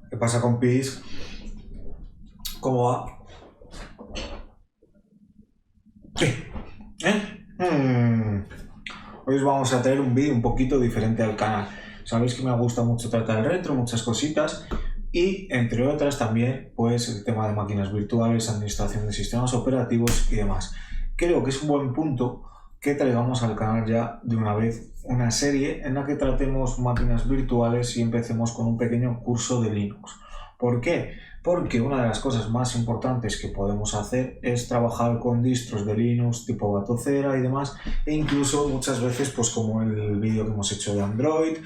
¿Qué pasa, compis? ¿Cómo va? ¿Qué? Hoy os vamos a traer un vídeo un poquito diferente al canal. Sabéis que me gusta mucho tratar el retro, muchas cositas y entre otras también pues el tema de máquinas virtuales, administración de sistemas operativos y demás. Creo que es un buen punto que traigamos al canal ya de una vez una serie en la que tratemos máquinas virtuales y empecemos con un pequeño curso de Linux. ¿Por qué? Porque una de las cosas más importantes que podemos hacer es trabajar con distros de Linux tipo Gatocera y demás, e incluso muchas veces, pues como el vídeo que hemos hecho de Android,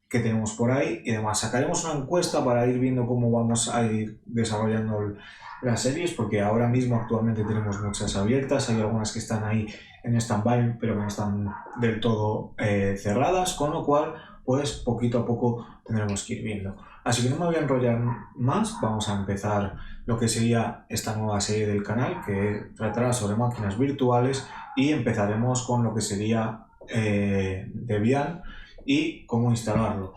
que tenemos por ahí y demás. Sacaremos una encuesta para ir viendo cómo vamos a ir desarrollando las series, porque ahora mismo actualmente tenemos muchas abiertas, hay algunas que están ahí en stand-by, pero que no están del todo cerradas, con lo cual, pues poquito a poco tendremos que ir viendo. Así que no me voy a enrollar más, vamos a empezar lo que sería esta nueva serie del canal, que tratará sobre máquinas virtuales, y empezaremos con lo que sería Debian y cómo instalarlo.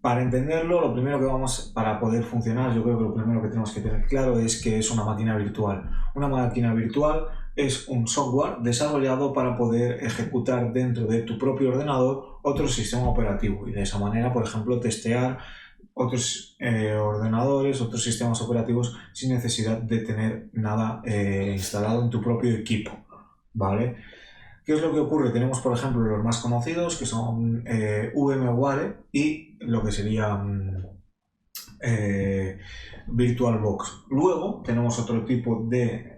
Para entenderlo, lo primero que para poder funcionar, yo creo que lo primero que tenemos que tener claro es que es una máquina virtual. Una máquina virtual es un software desarrollado para poder ejecutar dentro de tu propio ordenador otro sistema operativo y de esa manera, por ejemplo, testear otros ordenadores, otros sistemas operativos sin necesidad de tener nada instalado en tu propio equipo, ¿vale? ¿Qué es lo que ocurre? Tenemos, por ejemplo, los más conocidos, que son VMware y lo que sería VirtualBox. Luego tenemos otro tipo de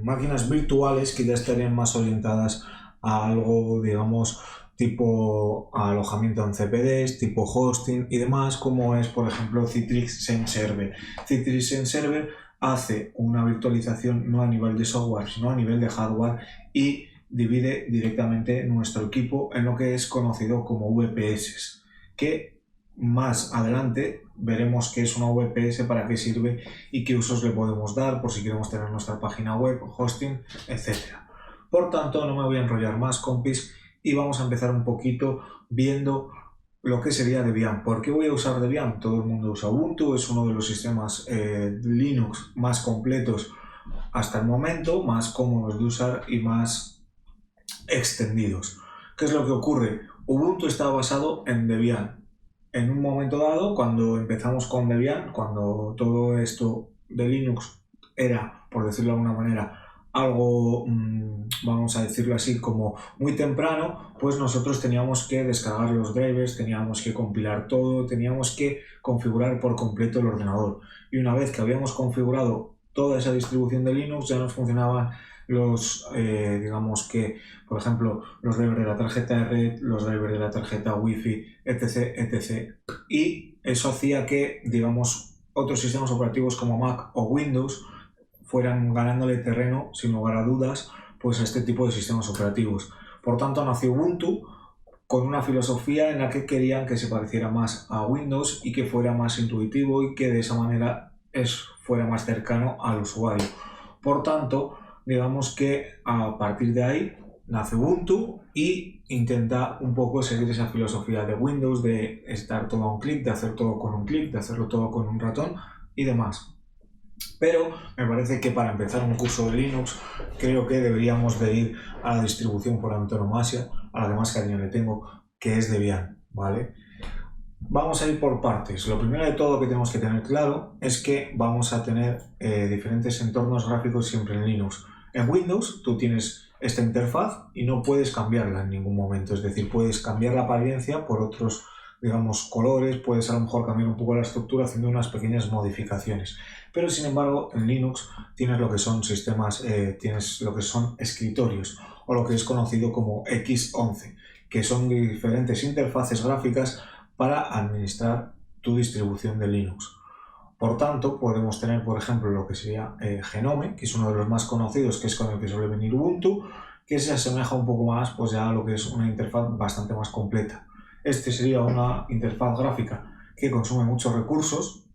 máquinas virtuales que ya estarían más orientadas a algo, digamos, tipo alojamiento en CPDs, tipo hosting y demás, como es, por ejemplo, Citrix XenServer. Citrix XenServer hace una virtualización no a nivel de software, sino a nivel de hardware, y divide directamente nuestro equipo en lo que es conocido como VPS, que más adelante veremos qué es una VPS, para qué sirve y qué usos le podemos dar por si queremos tener nuestra página web, hosting, etc. Por tanto, no me voy a enrollar más, compis, y vamos a empezar un poquito viendo lo que sería Debian. ¿Por qué voy a usar Debian? Todo el mundo usa Ubuntu, es uno de los sistemas Linux más completos hasta el momento, más cómodos de usar y más extendidos. ¿Qué es lo que ocurre? Ubuntu está basado en Debian. En un momento dado, cuando empezamos con Debian, cuando todo esto de Linux era, por decirlo de alguna manera, algo, vamos a decirlo así, como muy temprano, pues nosotros teníamos que descargar los drivers, teníamos que compilar todo, teníamos que configurar por completo el ordenador. Y una vez que habíamos configurado toda esa distribución de Linux, ya nos funcionaban los, digamos que, por ejemplo, los drivers de la tarjeta de red, los drivers de la tarjeta Wi-Fi, etc, etc. Y eso hacía que, digamos, otros sistemas operativos como Mac o Windows fueran ganándole terreno, sin lugar a dudas, pues a este tipo de sistemas operativos. Por tanto, nació Ubuntu con una filosofía en la que querían que se pareciera más a Windows y que fuera más intuitivo y que de esa manera fuera más cercano al usuario. Por tanto, digamos que a partir de ahí nace Ubuntu y intenta un poco seguir esa filosofía de Windows, de estar todo a un clic, de hacer todo con un clic, de hacerlo todo con un ratón y demás. Pero me parece que para empezar un curso de Linux creo que deberíamos de ir a la distribución por antonomasia, a la que más cariño le tengo, que es Debian, ¿vale? Vamos a ir por partes. Lo primero de todo que tenemos que tener claro es que vamos a tener diferentes entornos gráficos siempre en Linux. En Windows tú tienes esta interfaz y no puedes cambiarla en ningún momento, es decir, puedes cambiar la apariencia por otros, digamos, colores, puedes a lo mejor cambiar un poco la estructura haciendo unas pequeñas modificaciones. Pero sin embargo, en Linux tienes lo que son sistemas, tienes lo que son escritorios, o lo que es conocido como X11, que son diferentes interfaces gráficas para administrar tu distribución de Linux. Por tanto, podemos tener, por ejemplo, lo que sería Genome, que es uno de los más conocidos, que es con el que suele venir Ubuntu, que se asemeja un poco más, pues, ya a lo que es una interfaz bastante más completa. Este sería una interfaz gráfica que consume muchos recursos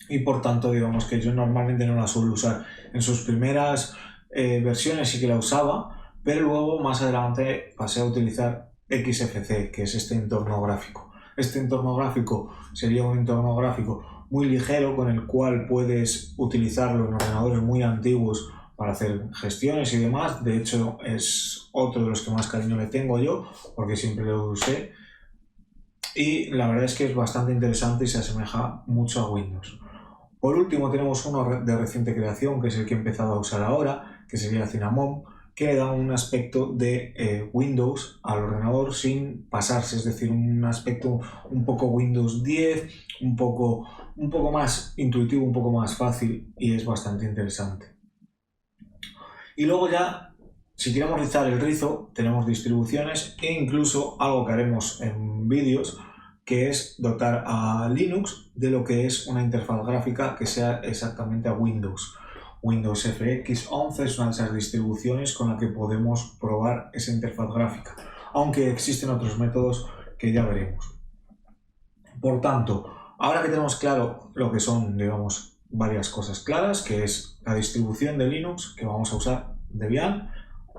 y, por tanto, digamos que yo normalmente no la suelo usar. En sus primeras versiones sí que la usaba, pero luego más adelante pasé a utilizar XFC, que es este entorno gráfico. Este entorno gráfico sería un entorno gráfico muy ligero con el cual puedes utilizarlo en ordenadores muy antiguos para hacer gestiones y demás. De hecho, es otro de los que más cariño le tengo yo, porque siempre lo usé. Y la verdad es que es bastante interesante y se asemeja mucho a Windows. Por último, tenemos uno de reciente creación, que es el que he empezado a usar ahora, que sería Cinnamon, que le da un aspecto de Windows al ordenador sin pasarse, es decir, un aspecto un poco Windows 10, un poco más intuitivo, un poco más fácil, y es bastante interesante. Y luego ya, si queremos rizar el rizo, tenemos distribuciones e incluso algo que haremos en vídeos, que es dotar a Linux de lo que es una interfaz gráfica que sea exactamente a Windows. Windows FX 11 es una de esas distribuciones con la que podemos probar esa interfaz gráfica, aunque existen otros métodos que ya veremos. Por tanto, ahora que tenemos claro lo que son, digamos, varias cosas claras, que es la distribución de Linux que vamos a usar, Debian,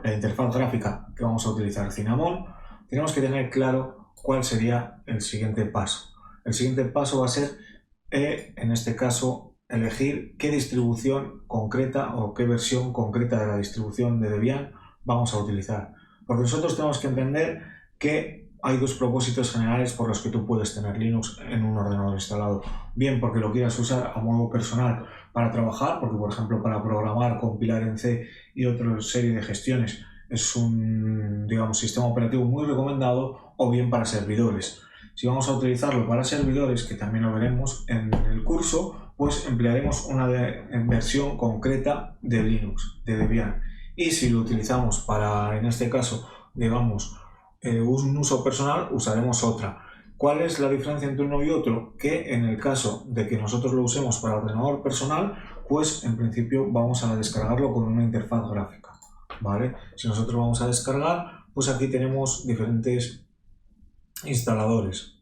la interfaz gráfica que vamos a utilizar, Cinnamon, tenemos que tener claro cuál sería el siguiente paso. El siguiente paso va a ser, en este caso, elegir qué distribución concreta o qué versión concreta de la distribución de Debian vamos a utilizar. Porque nosotros tenemos que entender que hay dos propósitos generales por los que tú puedes tener Linux en un ordenador instalado. Bien porque lo quieras usar a modo personal para trabajar, porque por ejemplo para programar, compilar en C y otra serie de gestiones es un, digamos, sistema operativo muy recomendado, o bien para servidores. Si vamos a utilizarlo para servidores, que también lo veremos en el curso, pues emplearemos una versión concreta de Linux, de Debian. Y si lo utilizamos para, en este caso, digamos, un uso personal, usaremos otra. ¿Cuál es la diferencia entre uno y otro? Que en el caso de que nosotros lo usemos para ordenador personal, pues en principio vamos a descargarlo con una interfaz gráfica, ¿vale? Si nosotros vamos a descargar, pues aquí tenemos diferentes instaladores.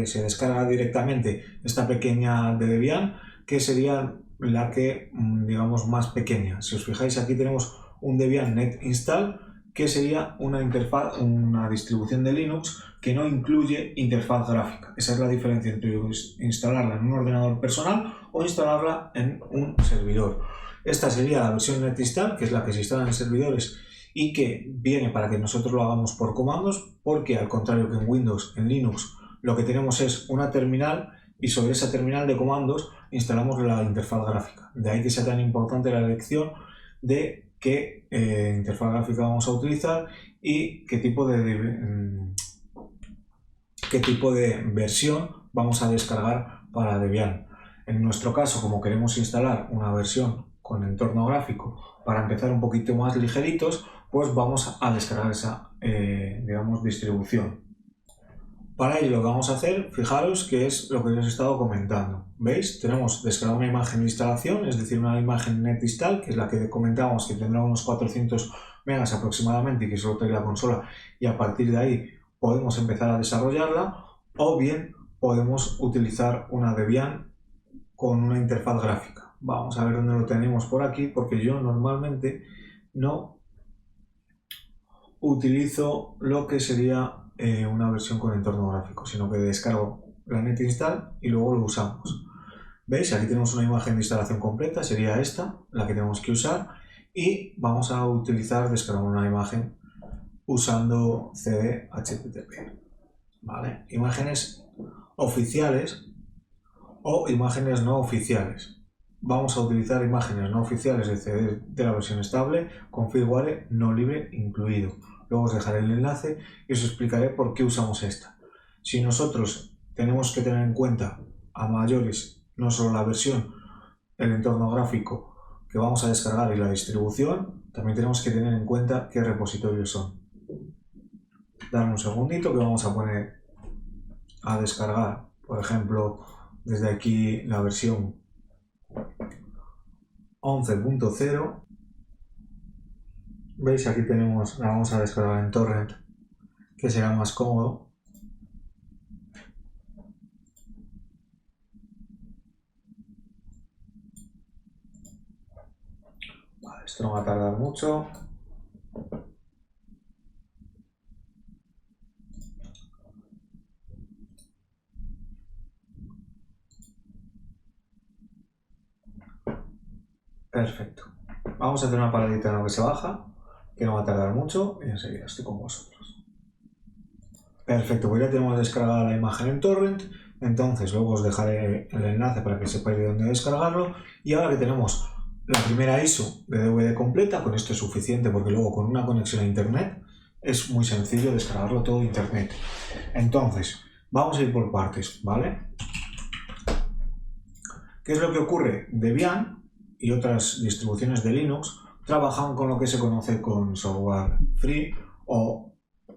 Se descarga directamente esta pequeña de Debian, que sería la que, digamos, más pequeña. Si os fijáis, aquí tenemos un Debian Net Install, que sería una interfaz, una distribución de Linux que no incluye interfaz gráfica. Esa es la diferencia entre instalarla en un ordenador personal o instalarla en un servidor. Esta sería la versión Net Install, que es la que se instala en servidores y que viene para que nosotros lo hagamos por comandos, porque al contrario que en Windows, en Linux lo que tenemos es una terminal y sobre esa terminal de comandos instalamos la interfaz gráfica. De ahí que sea tan importante la elección de qué interfaz gráfica vamos a utilizar y qué tipo de versión vamos a descargar para Debian. En nuestro caso, como queremos instalar una versión con entorno gráfico para empezar un poquito más ligeritos, pues vamos a descargar esa, digamos, distribución. Para ello lo que vamos a hacer, fijaros que es lo que os he estado comentando. ¿Veis? Tenemos descargado una imagen de instalación, es decir, una imagen net install, que es la que comentábamos que tendrá unos 400 megas aproximadamente y que solo trae la consola, y a partir de ahí podemos empezar a desarrollarla, o bien podemos utilizar una Debian con una interfaz gráfica. Vamos a ver dónde lo tenemos por aquí, porque yo normalmente no utilizo lo que sería una versión con entorno gráfico, sino que descargo la net install y luego lo usamos. ¿Veis? Aquí tenemos una imagen de instalación completa, sería esta, la que tenemos que usar, y vamos a utilizar, descargar una imagen usando CD HTTP. ¿Vale? Imágenes oficiales o imágenes no oficiales. Vamos a utilizar imágenes no oficiales de CD de la versión estable con firmware no libre incluido. Luego os dejaré el enlace y os explicaré por qué usamos esta. Si nosotros tenemos que tener en cuenta a mayores no solo la versión, el entorno gráfico que vamos a descargar y la distribución, también tenemos que tener en cuenta qué repositorios son. Dame un segundito que vamos a poner a descargar, por ejemplo, desde aquí la versión 11.0. Veis, aquí tenemos, la vamos a descargar en torrent, que será más cómodo. Vale, esto no va a tardar mucho. Perfecto. Vamos a hacer una paradita en lo que se baja, que no va a tardar mucho, y enseguida estoy con vosotros. Perfecto, pues ya tenemos descargada la imagen en torrent, entonces luego os dejaré el enlace para que sepáis de dónde descargarlo, y ahora que tenemos la primera ISO de DVD completa, con esto es suficiente porque luego con una conexión a internet es muy sencillo descargarlo todo de internet. Entonces, vamos a ir por partes, ¿vale? ¿Qué es lo que ocurre? Debian y otras distribuciones de Linux trabajan con lo que se conoce con software free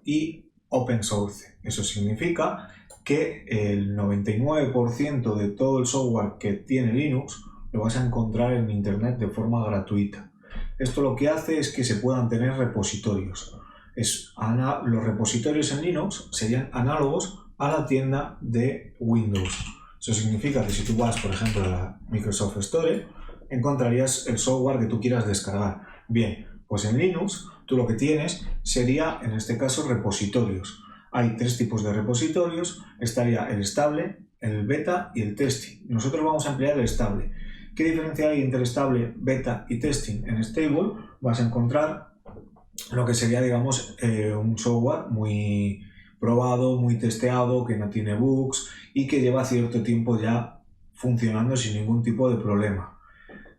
y open source. Eso significa que el 99% de todo el software que tiene Linux lo vas a encontrar en internet de forma gratuita. Esto lo que hace es que se puedan tener repositorios. Los repositorios en Linux serían análogos a la tienda de Windows. Eso significa que si tú vas, por ejemplo, a la Microsoft Store, encontrarías el software que tú quieras descargar. Bien, pues en Linux tú lo que tienes sería, en este caso, repositorios. Hay tres tipos de repositorios. Estaría el estable, el beta y el testing. Nosotros vamos a emplear el estable. ¿Qué diferencia hay entre estable, beta y testing? En stable vas a encontrar lo que sería, digamos, un software muy probado, muy testeado, que no tiene bugs y que lleva cierto tiempo ya funcionando sin ningún tipo de problema.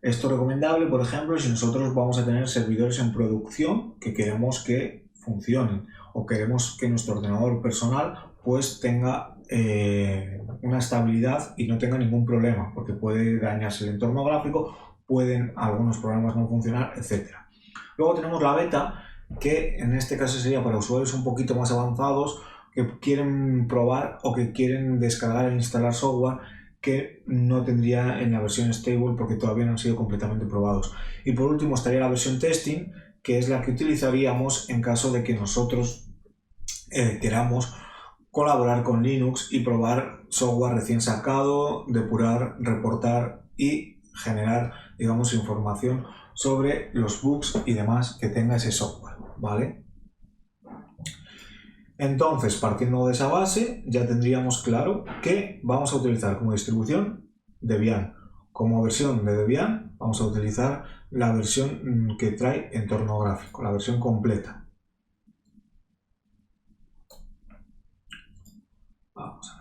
Esto es recomendable, por ejemplo, si nosotros vamos a tener servidores en producción que queremos que funcionen o queremos que nuestro ordenador personal pues tenga una estabilidad y no tenga ningún problema, porque puede dañarse el entorno gráfico, pueden algunos programas no funcionar, etc. Luego tenemos la beta, que en este caso sería para usuarios un poquito más avanzados que quieren probar o que quieren descargar e instalar software que no tendría en la versión stable porque todavía no han sido completamente probados. Y por último estaría la versión testing, que es la que utilizaríamos en caso de que nosotros queramos colaborar con Linux y probar software recién sacado, depurar, reportar y generar, digamos, información sobre los bugs y demás que tenga ese software, ¿vale? Entonces, partiendo de esa base, ya tendríamos claro que vamos a utilizar como distribución Debian. Como versión de Debian vamos a utilizar la versión que trae entorno gráfico, la versión completa. Vamos a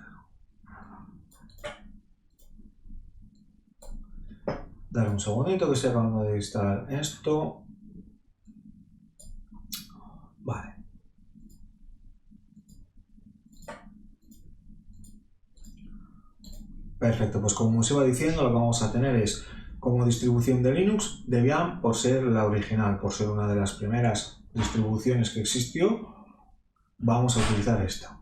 ver. Dar un segundito que estoy acabando de instalar esto. Vale. Perfecto, pues como os iba diciendo, lo que vamos a tener es como distribución de Linux Debian por ser la original, por ser una de las primeras distribuciones que existió, vamos a utilizar esta.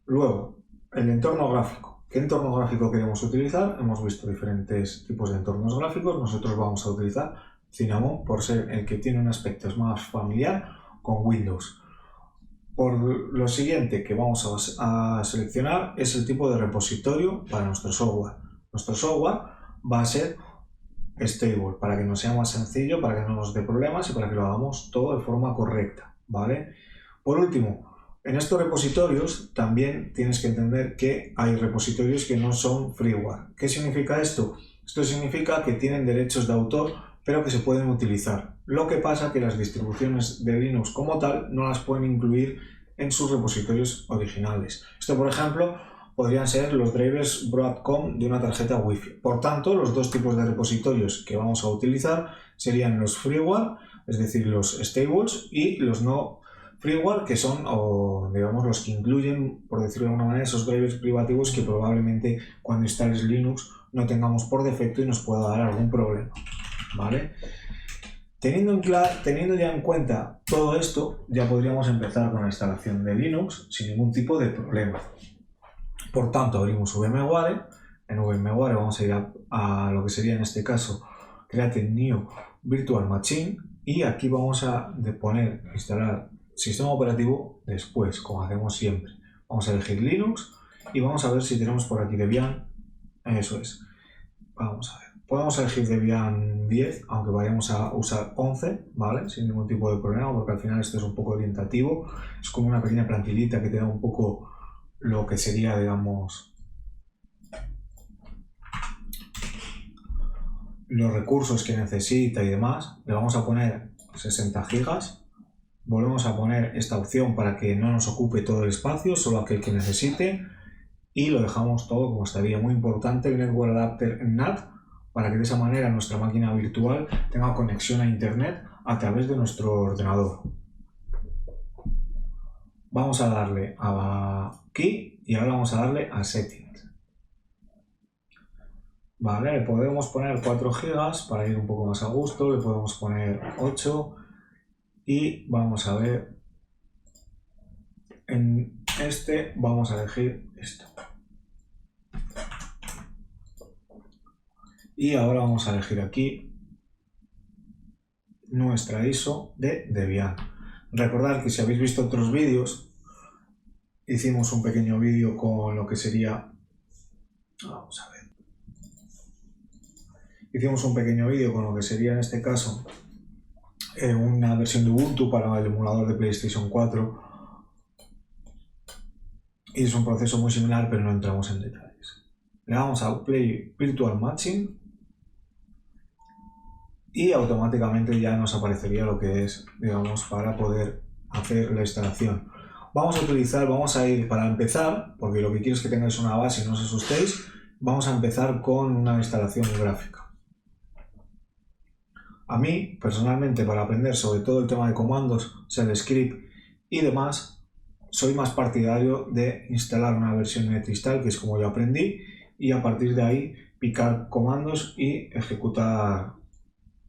Luego, el entorno gráfico. ¿Qué entorno gráfico queremos utilizar? Hemos visto diferentes tipos de entornos gráficos. Nosotros vamos a utilizar Cinnamon por ser el que tiene un aspecto más familiar con Windows. Por lo siguiente que vamos a seleccionar es el tipo de repositorio para nuestro software. Nuestro software va a ser stable para que nos sea más sencillo, para que no nos dé problemas y para que lo hagamos todo de forma correcta, ¿vale? Por último, en estos repositorios también tienes que entender que hay repositorios que no son freeware. ¿Qué significa esto? Esto significa que tienen derechos de autor, pero que se pueden utilizar. Lo que pasa es que las distribuciones de Linux como tal no las pueden incluir en sus repositorios originales. Esto, por ejemplo, podrían ser los drivers Broadcom de una tarjeta Wi-Fi. Por tanto, los dos tipos de repositorios que vamos a utilizar serían los freeware, es decir, los stables, y los no freeware, que son, digamos, los que incluyen, por decirlo de alguna manera, esos drivers privativos que probablemente cuando instales Linux no tengamos por defecto y nos pueda dar algún problema, ¿vale? Teniendo ya en cuenta todo esto, ya podríamos empezar con la instalación de Linux sin ningún tipo de problema. Por tanto, abrimos VMware. En VMware vamos a ir a lo que sería en este caso Create New Virtual Machine y aquí vamos a instalar sistema operativo después, como hacemos siempre. Vamos a elegir Linux y vamos a ver si tenemos por aquí Debian. Eso es. Vamos a ver. Podemos elegir Debian 10, aunque vayamos a usar 11, ¿vale? Sin ningún tipo de problema, porque al final esto es un poco orientativo. Es como una pequeña plantillita que te da un poco lo que sería, digamos, los recursos que necesita y demás. Le vamos a poner 60 gigas. Volvemos a poner esta opción para que no nos ocupe todo el espacio, solo aquel que necesite. Y lo dejamos todo como estaría. Muy importante el Network Adapter NAT, para que de esa manera nuestra máquina virtual tenga conexión a internet a través de nuestro ordenador. Vamos a darle aquí y ahora vamos a darle a Settings. Vale, le podemos poner 4 GB para ir un poco más a gusto, le podemos poner 8 y vamos a ver, en este vamos a elegir esto. Y ahora vamos a elegir aquí nuestra ISO de Debian. Recordad que si habéis visto otros vídeos, hicimos un pequeño vídeo con lo que sería... Vamos a ver. Hicimos un pequeño vídeo con lo que sería en este caso una versión de Ubuntu para el emulador de PlayStation 4. Y es un proceso muy similar, pero no entramos en detalles. Le damos a Play Virtual Machine y automáticamente ya nos aparecería lo que es, digamos, para poder hacer la instalación. Vamos a ir para empezar, porque lo que quiero es que tengáis una base y no os asustéis. Vamos a empezar con una instalación gráfica. A mí, personalmente, para aprender sobre todo el tema de comandos, shell script y demás, soy más partidario de instalar una versión NetInstall, que es como yo aprendí, y a partir de ahí picar comandos y ejecutar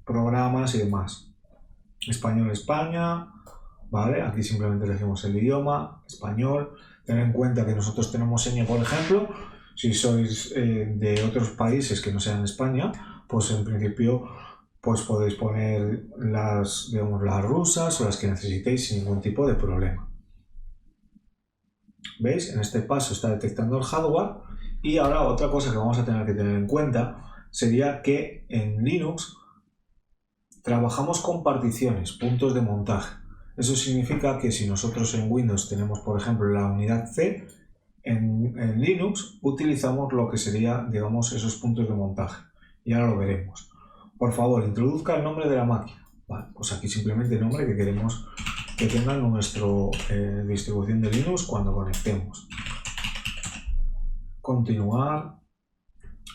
programas y demás. Español España, vale, aquí simplemente elegimos el idioma, español. Tener en cuenta que nosotros tenemos seña, por ejemplo, si sois de otros países que no sean España, pues en principio pues podéis poner las, digamos, las rusas o las que necesitéis sin ningún tipo de problema. ¿Veis? En este paso está detectando el hardware. Y ahora otra cosa que vamos a tener que tener en cuenta sería que en Linux trabajamos con particiones, puntos de montaje. Eso significa que si nosotros en Windows tenemos, por ejemplo, la unidad C, en Linux utilizamos lo que sería, digamos, esos puntos de montaje. Y ahora lo veremos. Por favor, introduzca el nombre de la máquina. Vale, pues aquí simplemente el nombre que queremos que tenga nuestra distribución de Linux cuando conectemos. Continuar.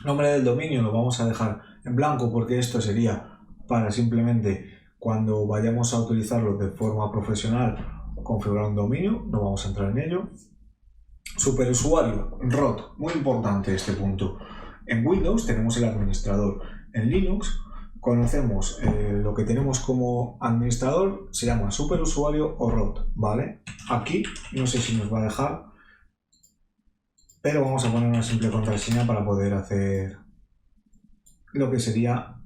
Nombre del dominio lo vamos a dejar en blanco porque esto sería para simplemente cuando vayamos a utilizarlo de forma profesional configurar un dominio, no vamos a entrar en ello. Superusuario, root, muy importante este punto. En Windows tenemos el administrador, en Linux conocemos lo que tenemos como administrador, se llama superusuario o root, ¿vale? Aquí no sé si nos va a dejar, pero vamos a poner una simple contraseña para poder hacer lo que sería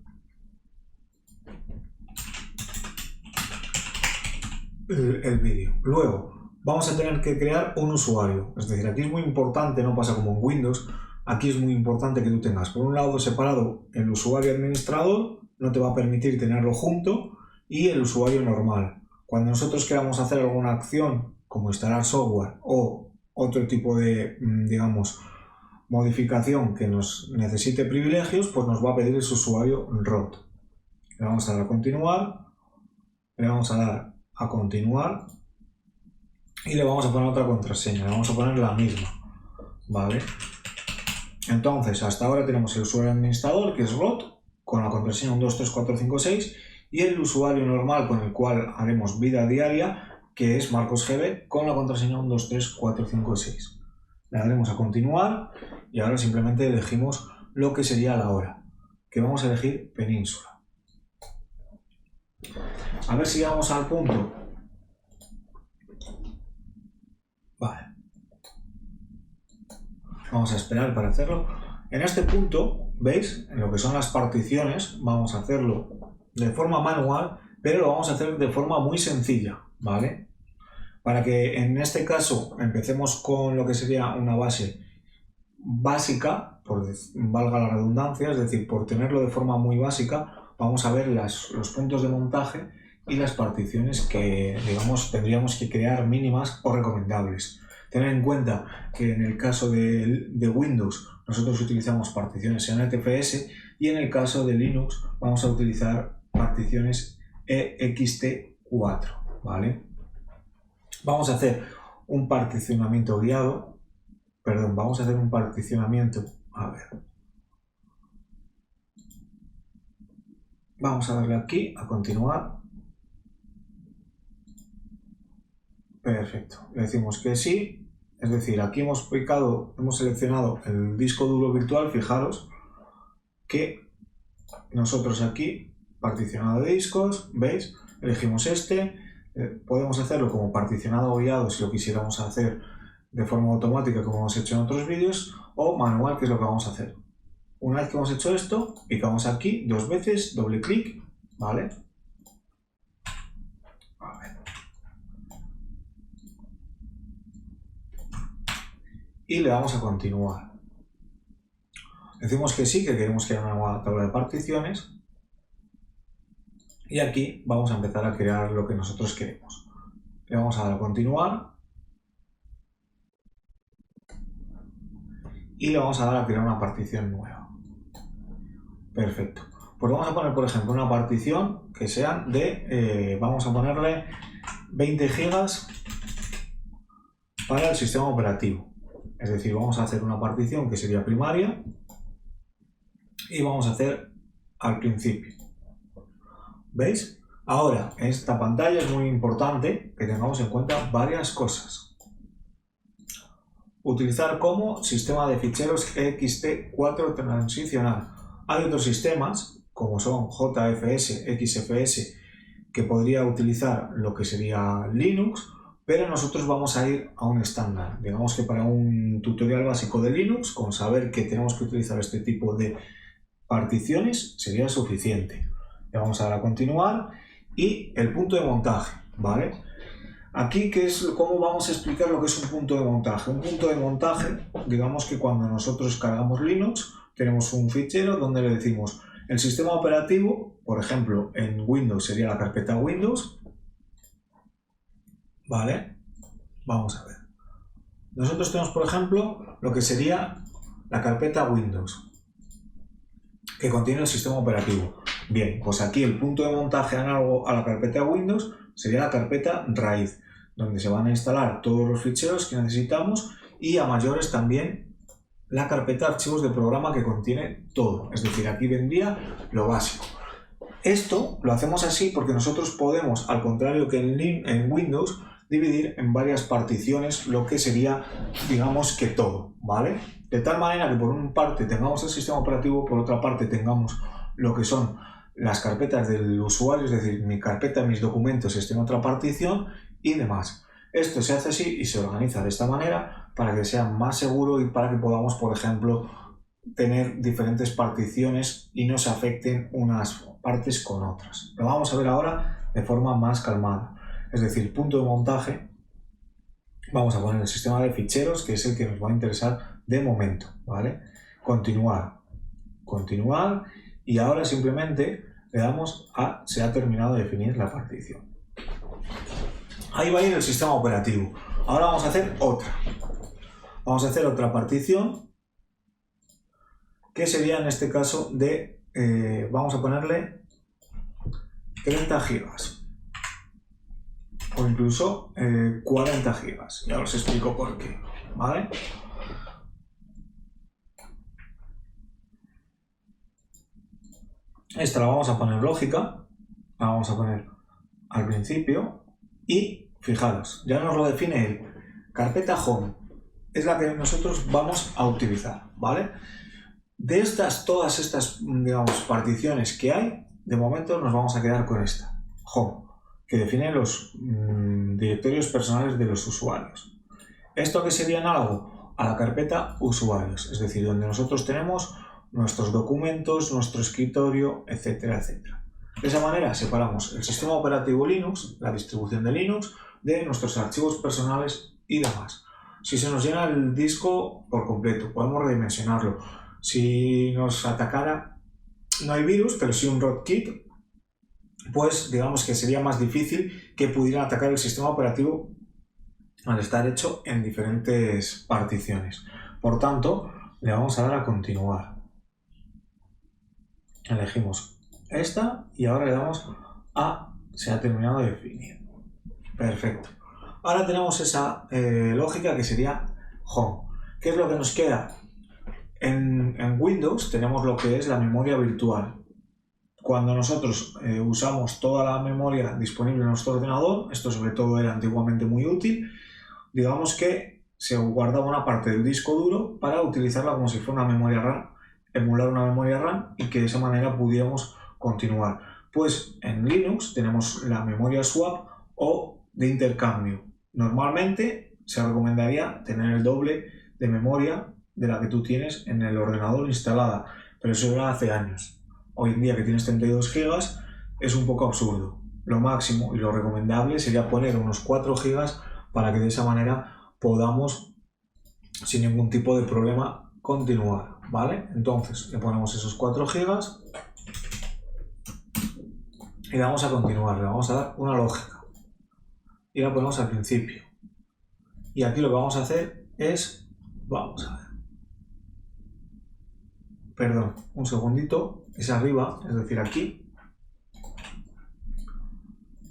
el vídeo. Luego vamos a tener que crear un usuario, es decir, aquí es muy importante, no pasa como en Windows, aquí es muy importante que tú tengas por un lado separado el usuario administrador, no te va a permitir tenerlo junto, y el usuario normal. Cuando nosotros queramos hacer alguna acción como instalar software o otro tipo de, digamos, modificación que nos necesite privilegios, pues nos va a pedir ese usuario root. Le vamos a dar a continuar, le vamos a dar a continuar y le vamos a poner otra contraseña, le vamos a poner la misma, ¿vale? Entonces, hasta ahora tenemos el usuario administrador, que es root, con la contraseña 123456, y el usuario normal con el cual haremos vida diaria, que es MarcosGB, con la contraseña 123456. Le daremos a continuar y ahora simplemente elegimos lo que sería la hora, que vamos a elegir península. A ver si llegamos al punto. Vale. Vamos a esperar para hacerlo. En este punto, ¿veis? En lo que son las particiones, vamos a hacerlo de forma manual, pero lo vamos a hacer de forma muy sencilla, ¿vale? Para que en este caso empecemos con lo que sería una base básica, por valga la redundancia, es decir, por tenerlo de forma muy básica, vamos a ver los puntos de montaje y las particiones que, digamos, tendríamos que crear mínimas o recomendables. Tener en cuenta que en el caso de Windows nosotros utilizamos particiones en NTFS y en el caso de Linux vamos a utilizar particiones ext4, ¿vale? Vamos a hacer un particionamiento guiado, perdón, vamos a hacer un particionamiento, a ver. Vamos a darle aquí a continuar. Perfecto, le decimos que sí, es decir, aquí hemos seleccionado el disco duro virtual. Fijaros que nosotros aquí, particionado de discos, ¿veis? Elegimos este, podemos hacerlo como particionado guiado si lo quisiéramos hacer de forma automática como hemos hecho en otros vídeos, o manual, que es lo que vamos a hacer. Una vez que hemos hecho esto, picamos aquí 2 veces, doble clic, ¿vale? A ver. Y le damos a continuar. Decimos que sí, que queremos crear una nueva tabla de particiones. Y aquí vamos a empezar a crear lo que nosotros queremos. Le vamos a dar a continuar. Y le vamos a dar a crear una partición nueva. Perfecto. Pues vamos a poner, por ejemplo, una partición que sea de, vamos a ponerle 20 gigas para el sistema operativo. Es decir, vamos a hacer una partición que sería primaria y vamos a hacer al principio. ¿Veis? Ahora, en esta pantalla es muy importante que tengamos en cuenta varias cosas. Utilizar como sistema de ficheros ext4 transicional. Hay otros sistemas, como son JFS, XFS, que podría utilizar lo que sería Linux, pero nosotros vamos a ir a un estándar. Digamos que para un tutorial básico de Linux, con saber que tenemos que utilizar este tipo de particiones, sería suficiente. Le vamos a dar a continuar y el punto de montaje, ¿vale? Aquí, ¿cómo vamos a explicar lo que es un punto de montaje? Un punto de montaje, digamos que cuando nosotros cargamos Linux, tenemos un fichero donde le decimos el sistema operativo, por ejemplo, en Windows sería la carpeta Windows, ¿vale? Vamos a ver. Nosotros tenemos, por ejemplo, lo que sería la carpeta Windows, que contiene el sistema operativo. Bien, pues aquí el punto de montaje análogo a la carpeta Windows sería la carpeta raíz, donde se van a instalar todos los ficheros que necesitamos y a mayores también la carpeta archivos de programa que contiene todo. Es decir, aquí vendría lo básico. Esto lo hacemos así porque nosotros podemos, al contrario que en Windows, dividir en varias particiones lo que sería, digamos que todo, ¿vale? De tal manera que por una parte tengamos el sistema operativo, por otra parte tengamos lo que son las carpetas del usuario, es decir, mi carpeta, mis documentos estén en otra partición y demás. Esto se hace así y se organiza de esta manera para que sea más seguro y para que podamos, por ejemplo, tener diferentes particiones y no se afecten unas partes con otras. Lo vamos a ver ahora de forma más calmada. Es decir, punto de montaje, vamos a poner el sistema de ficheros, que es el que nos va a interesar de momento, ¿vale? Continuar, continuar, y ahora simplemente le damos a se ha terminado de definir la partición. Ahí va a ir el sistema operativo. Ahora vamos a hacer otra. Vamos a hacer otra partición, que sería en este caso de, vamos a ponerle 30 gigas. O incluso 40 gigas. Ya os explico por qué, ¿vale? Esta la vamos a poner lógica, la vamos a poner al principio y fijaros, ya nos lo define el carpeta home, es la que nosotros vamos a utilizar, ¿vale? De todas estas, digamos, particiones que hay, de momento nos vamos a quedar con esta, home, que define los directorios personales de los usuarios. ¿Esto qué sería análogo? A la carpeta usuarios, es decir, donde nosotros tenemos nuestros documentos, nuestro escritorio, etcétera, etcétera. De esa manera separamos el sistema operativo Linux, la distribución de Linux, de nuestros archivos personales y demás. Si se nos llena el disco por completo, podemos redimensionarlo. Si nos atacara, no hay virus, pero sí un rootkit, pues digamos que sería más difícil que pudiera atacar el sistema operativo al estar hecho en diferentes particiones. Por tanto, le vamos a dar a continuar. Elegimos esta y ahora le damos a se ha terminado de definir. Perfecto. Ahora tenemos esa lógica que sería home. ¿Qué es lo que nos queda? En Windows tenemos lo que es la memoria virtual. Cuando nosotros usamos toda la memoria disponible en nuestro ordenador, esto sobre todo era antiguamente muy útil, digamos que se guardaba una parte del disco duro para utilizarla como si fuera una memoria RAM, emular una memoria RAM y que de esa manera pudiéramos continuar. Pues en Linux tenemos la memoria swap o de intercambio. Normalmente se recomendaría tener el doble de memoria de la que tú tienes en el ordenador instalada, pero eso era hace años. Hoy en día que tienes 32 GB es un poco absurdo. Lo máximo y lo recomendable sería poner unos 4 GB para que de esa manera podamos sin ningún tipo de problema continuar, ¿vale? Entonces le ponemos esos 4 GB y le vamos a continuar, le vamos a dar una lógica y la ponemos al principio. Y aquí lo que vamos a hacer es, vamos a ver, perdón, un segundito, es arriba, es decir aquí.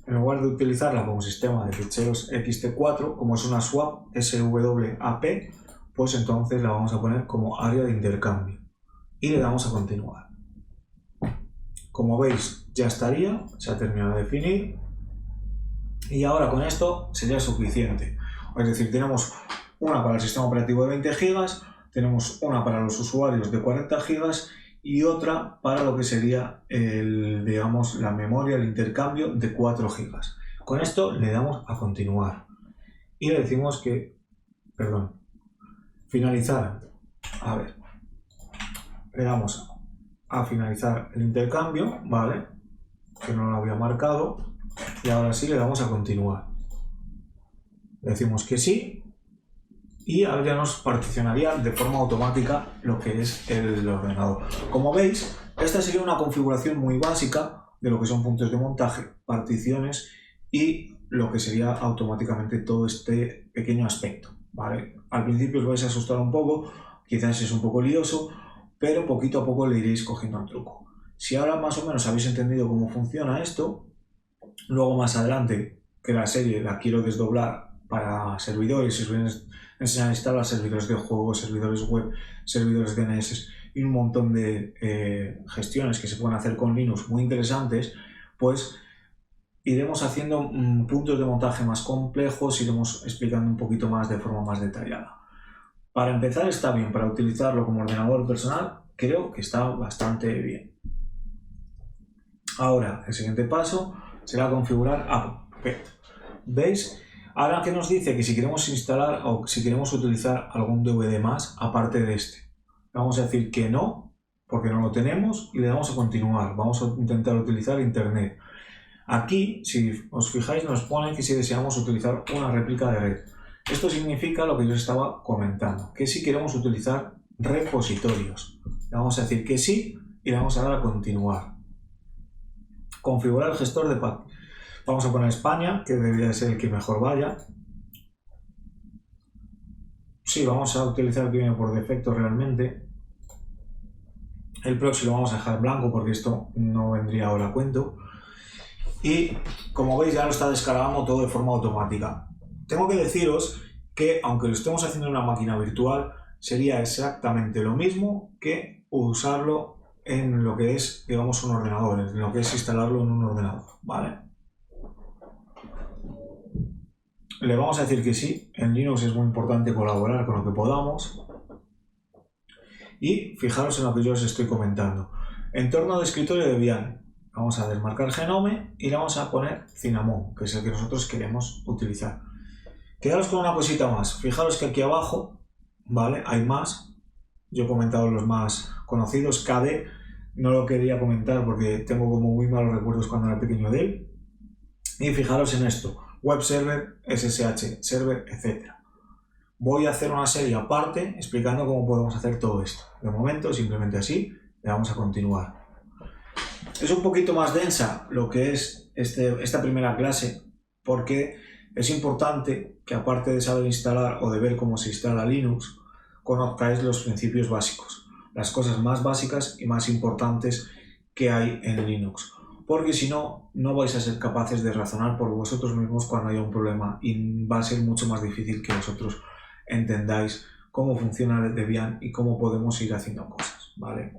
En lugar de utilizarla como sistema de ficheros ext4, como es una swap swap, pues entonces la vamos a poner como área de intercambio y le damos a continuar. Como veis ya estaría, se ha terminado de definir y ahora con esto sería suficiente. Es decir, tenemos una para el sistema operativo de 20 GB, tenemos una para los usuarios de 40 GB y otra para lo que sería digamos, la memoria, el intercambio de 4 GB. Con esto le damos a continuar y le decimos que, perdón, finalizar. A ver, le damos a finalizar el intercambio, ¿vale? Que no lo había marcado y ahora sí le damos a continuar. Le decimos que sí y ahora ya nos particionaría de forma automática lo que es el ordenador. Como veis, esta sería una configuración muy básica de lo que son puntos de montaje, particiones y lo que sería automáticamente todo este pequeño aspecto, ¿vale? Al principio os vais a asustar un poco, quizás es un poco lioso, pero poquito a poco le iréis cogiendo el truco. Si ahora más o menos habéis entendido cómo funciona esto, luego más adelante, que la serie la quiero desdoblar para servidores, si os voy a enseñar a instalar servidores de juegos, servidores web, servidores DNS y un montón de gestiones que se pueden hacer con Linux muy interesantes, pues iremos haciendo puntos de montaje más complejos, iremos explicando un poquito más de forma más detallada. Para empezar está bien, para utilizarlo como ordenador personal creo que está bastante bien. Ahora el siguiente paso será configurar app. ¿Veis? Ahora que nos dice que si queremos instalar o si queremos utilizar algún DVD más aparte de este. Vamos a decir que no, porque no lo tenemos y le damos a continuar. Vamos a intentar utilizar internet. Aquí, si os fijáis, nos pone que si deseamos utilizar una réplica de red. Esto significa lo que yo os estaba comentando, que si queremos utilizar repositorios. Le vamos a decir que sí y le vamos a dar a continuar. Configurar el gestor de path. Vamos a poner España, que debería ser el que mejor vaya. Sí, vamos a utilizar el que viene por defecto realmente. El proxy lo vamos a dejar blanco porque esto no vendría ahora a cuento. Y como veis ya lo está descargando todo de forma automática. Tengo que deciros que aunque lo estemos haciendo en una máquina virtual, sería exactamente lo mismo que usarlo en lo que es, digamos, un ordenador, en lo que es instalarlo en un ordenador, ¿vale? Le vamos a decir que sí, en Linux es muy importante colaborar con lo que podamos. Y fijaros en lo que yo os estoy comentando. Entorno de escritorio de Debian. Vamos a desmarcar Genome y le vamos a poner Cinnamon, que es el que nosotros queremos utilizar. Quedaros con una cosita más. Fijaros que aquí abajo, ¿vale? Hay más. Yo he comentado los más conocidos. KDE no lo quería comentar porque tengo como muy malos recuerdos cuando era pequeño de él. Y fijaros en esto. Web server, SSH server, etc. Voy a hacer una serie aparte explicando cómo podemos hacer todo esto. De momento, simplemente así, le vamos a continuar. Es un poquito más densa lo que es esta primera clase, porque es importante que aparte de saber instalar o de ver cómo se instala Linux, conozcáis los principios básicos, las cosas más básicas y más importantes que hay en Linux, porque si no, no vais a ser capaces de razonar por vosotros mismos cuando haya un problema y va a ser mucho más difícil que vosotros entendáis cómo funciona Debian y cómo podemos ir haciendo cosas, ¿vale?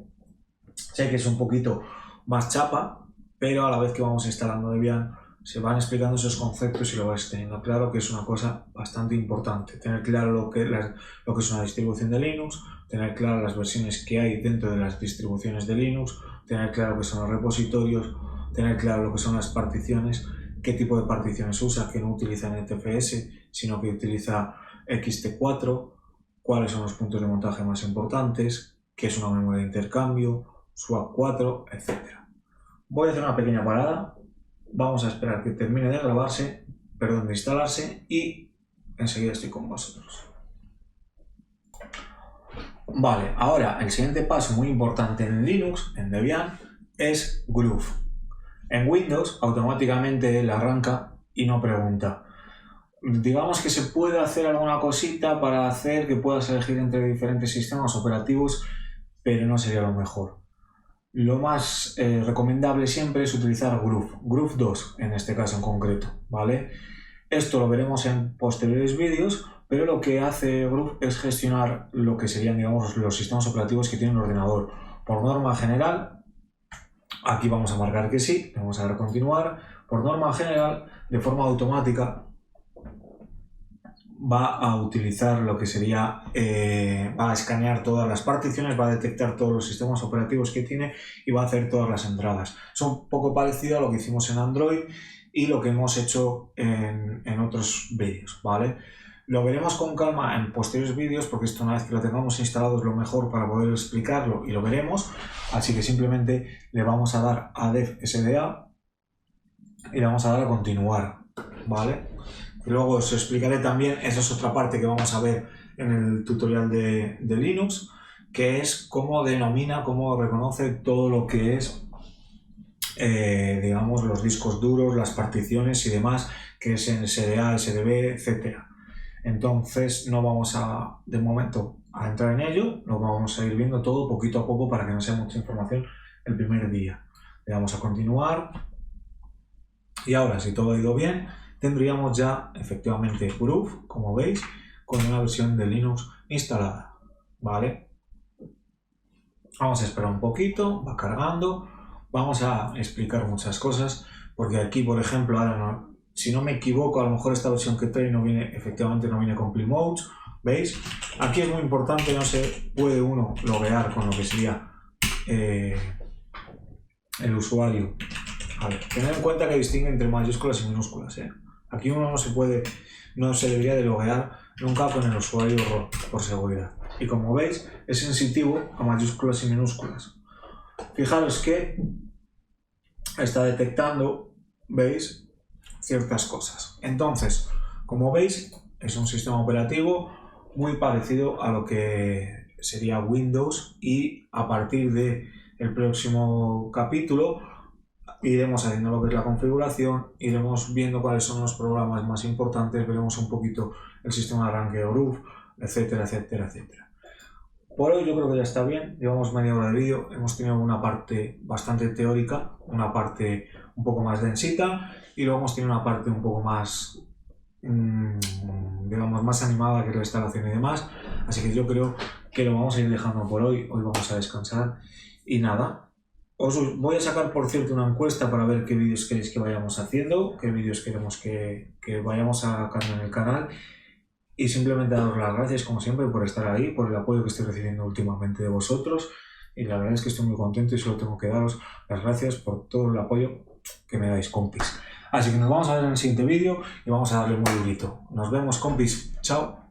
Sé que es un poquito más chapa, pero a la vez que vamos instalando Debian se van explicando esos conceptos y lo vais teniendo claro, que es una cosa bastante importante. Tener claro lo que es una distribución de Linux, tener claro las versiones que hay dentro de las distribuciones de Linux, tener claro qué son los repositorios, tener claro lo que son las particiones, qué tipo de particiones usa, que no utiliza NTFS, sino que utiliza ext4, cuáles son los puntos de montaje más importantes, qué es una memoria de intercambio, swap 4, etc. Voy a hacer una pequeña parada, vamos a esperar que termine de grabarse, perdón, de instalarse y enseguida estoy con vosotros. Vale, ahora el siguiente paso muy importante en Linux, en Debian, es Groove. En Windows automáticamente él arranca y no pregunta. Digamos que se puede hacer alguna cosita para hacer que puedas elegir entre diferentes sistemas operativos, pero no sería lo mejor. Lo más recomendable siempre es utilizar Groove, Groove 2 en este caso en concreto, ¿vale? Esto lo veremos en posteriores vídeos, pero lo que hace Groove es gestionar lo que serían, digamos, los sistemas operativos que tiene el ordenador. Por norma general, aquí vamos a marcar que sí, vamos a dar a continuar. Por norma general, de forma automática, va a utilizar lo que sería, va a escanear todas las particiones, va a detectar todos los sistemas operativos que tiene y va a hacer todas las entradas. Es un poco parecido a lo que hicimos en Android y lo que hemos hecho en otros vídeos, ¿vale? Lo veremos con calma en posteriores vídeos porque esto una vez que lo tengamos instalado es lo mejor para poder explicarlo y lo veremos, así que simplemente le vamos a dar a dev SDA y le vamos a dar a continuar, ¿vale? Y luego os explicaré también, esa es otra parte que vamos a ver en el tutorial de Linux, que es cómo denomina, cómo reconoce todo lo que es, digamos, los discos duros, las particiones y demás, que es en SDA, SDB, etc. Entonces no vamos a, de momento, a entrar en ello, lo vamos a ir viendo todo poquito a poco para que no sea mucha información el primer día. Le damos a continuar y ahora, si todo ha ido bien, tendríamos ya efectivamente Groove, como veis, con una versión de Linux instalada, ¿vale? Vamos a esperar un poquito, va cargando, vamos a explicar muchas cosas, porque aquí, por ejemplo, ahora no, si no me equivoco, a lo mejor esta versión que trae no viene, efectivamente no viene con Plimodes, ¿veis? Aquí es muy importante, no se puede uno loguear con lo que sería el usuario. Vale, tened en cuenta que distingue entre mayúsculas y minúsculas, ¿eh? Aquí uno no se debería de loguear nunca con el usuario ROT por seguridad. Y como veis, es sensitivo a mayúsculas y minúsculas. Fijaros que está detectando, ¿veis?, ciertas cosas. Entonces, como veis, es un sistema operativo muy parecido a lo que sería Windows y a partir del próximo capítulo iremos haciendo lo que es la configuración, iremos viendo cuáles son los programas más importantes, veremos un poquito el sistema de arranque de Groove, etcétera, etcétera, etcétera. Por hoy yo creo que ya está bien, llevamos media hora de vídeo, hemos tenido una parte bastante teórica, una parte un poco más densita y luego hemos tenido una parte un poco más, digamos, más animada, que es la instalación y demás, así que yo creo que lo vamos a ir dejando por hoy vamos a descansar y nada. Os voy a sacar, por cierto, una encuesta para ver qué vídeos queréis que vayamos haciendo, qué vídeos queremos que vayamos sacando en el canal y simplemente daros las gracias, como siempre, por estar ahí, por el apoyo que estoy recibiendo últimamente de vosotros y la verdad es que estoy muy contento y solo tengo que daros las gracias por todo el apoyo que me dais, compis. Así que nos vamos a ver en el siguiente vídeo y vamos a darle muy durito. Nos vemos, compis. Chao.